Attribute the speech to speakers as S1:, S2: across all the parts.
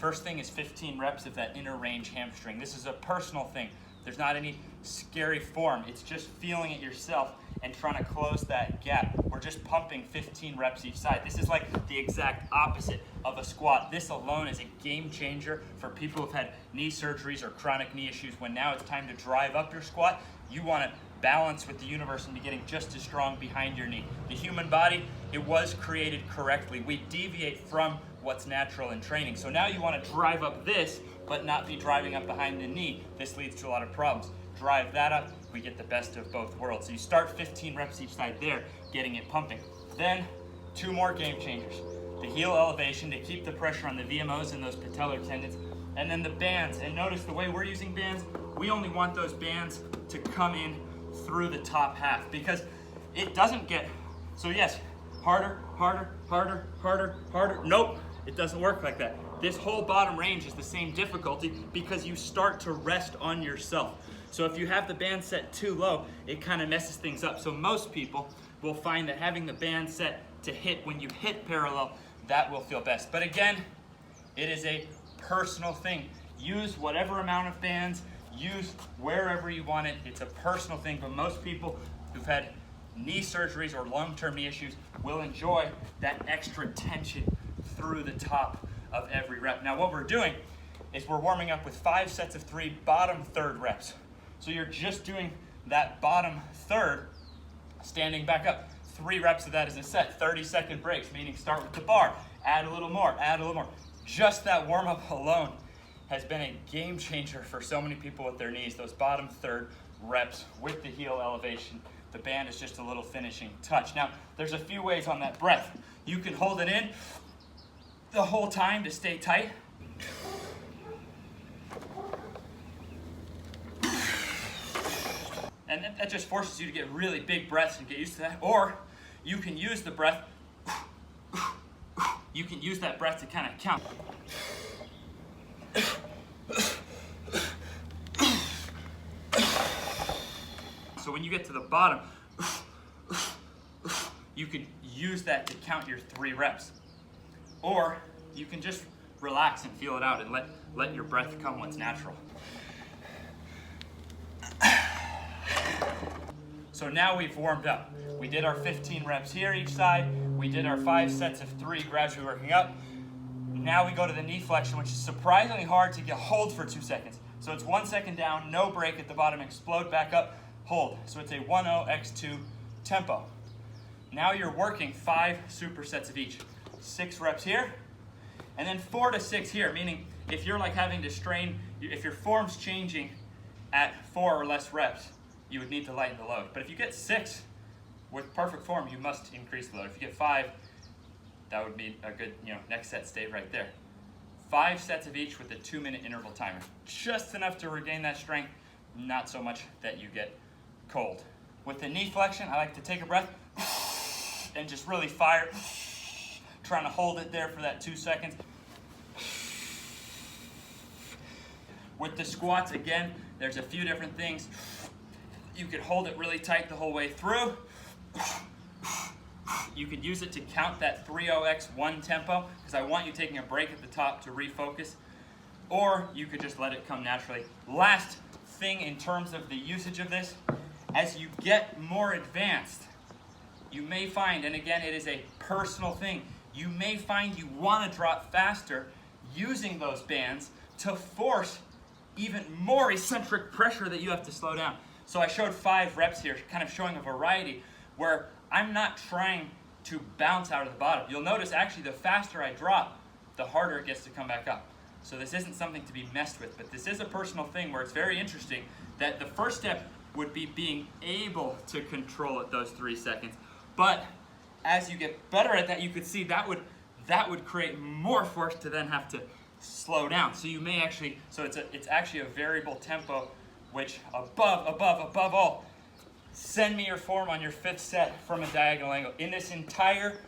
S1: First thing is 15 reps of that inner range hamstring. This is a personal thing. There's not any scary form. It's just feeling it yourself and trying to close that gap. We're just pumping 15 reps each side. This is like the exact opposite of a squat. This alone is a game changer for people who've had knee surgeries or chronic knee issues. When now it's time to drive up your squat, you want to balance with the universe into getting just as strong behind your knee. The human body, it was created correctly. We deviate from what's natural in training. So now you want to drive up this, but not be driving up behind the knee. This leads to a lot of problems. Drive that up, we get the best of both worlds. So you start 15 reps each side there, getting it pumping. Then 2 more game changers. The heel elevation to keep the pressure on the VMOs and those patellar tendons, and then the bands. And notice the way we're using bands, we only want those bands to come in through the top half, because it doesn't get, so yes, harder, harder, harder, harder, harder. Nope, it doesn't work like that. This whole bottom range is the same difficulty because you start to rest on yourself. So if you have the band set too low, it kind of messes things up. So most people will find that having the band set to hit when you hit parallel, that will feel best. But again, it is a personal thing. Use whatever amount of bands, use wherever you want it. It's a personal thing, but most people who've had knee surgeries or long-term knee issues will enjoy that extra tension through the top of every rep. Now what we're doing is we're warming up with 5 sets of 3 bottom third reps. So you're just doing that bottom third, standing back up. 3 reps of that is a set, 30-second breaks, meaning start with the bar, add a little more, add a little more. Just that warm-up alone has been a game changer for so many people with their knees. Those bottom third reps with the heel elevation. The band is just a little finishing touch. Now, there's a few ways on that breath. You can hold it in the whole time to stay tight. And that just forces you to get really big breaths and get used to that. Or you can use the breath, you can use that breath to kind of count. So when you get to the bottom, you can use that to count your 3 reps. Or you can just relax and feel it out and let your breath come what's natural. So now we've warmed up. We did our 15 reps here each side. We did our 5 sets of 3 gradually working up. Now we go to the knee flexion, which is surprisingly hard to get hold for 2 seconds. So it's 1 second down, no break at the bottom, explode back up, hold. So it's a 1-0-x2 tempo. Now you're working 5 supersets of each. 6 reps here, and then 4 to 6 here, meaning if you're like having to strain, if your form's changing at 4 or less reps, you would need to lighten the load. But if you get 6 with perfect form, you must increase the load. If you get 5, that would be a good, next set stay right there. 5 sets of each with a 2-minute interval timer. Just enough to regain that strength, not so much that you get cold. With the knee flexion, I like to take a breath and just really fire, trying to hold it there for that 2 seconds. With the squats, again, there's a few different things. You could hold it really tight the whole way through. You could use it to count that 3-0-x1 tempo, because I want you taking a break at the top to refocus. Or you could just let it come naturally. Last thing in terms of the usage of this, as you get more advanced, you may find, and again, it is a personal thing, you may find you want to drop faster using those bands to force even more eccentric pressure that you have to slow down. So I showed 5 reps here, kind of showing a variety where I'm not trying to bounce out of the bottom. You'll notice actually the faster I drop, the harder it gets to come back up. So this isn't something to be messed with, but this is a personal thing where it's very interesting that the first step would be being able to control it those 3 seconds. But as you get better at that, you could see that would create more force to then have to slow down. So you may actually, so it's actually a variable tempo, which above all, send me your form on your 5th set from a diagonal angle. In this entire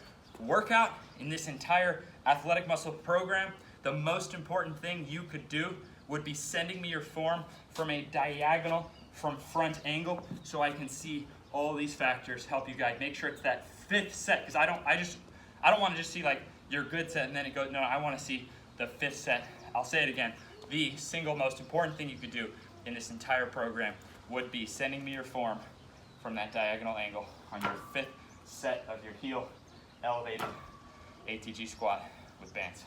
S1: workout, in this entire athletic muscle program, the most important thing you could do would be sending me your form from a diagonal from front angle so I can see all these factors, help you guide. Make sure it's that 5th set, because I don't want to just see like your good set and then it goes, no, I want to see the 5th set I'll say it again, the single most important thing you could do in this entire program would be sending me your form from that diagonal angle on your 5th set of your heel elevated ATG squat with bands.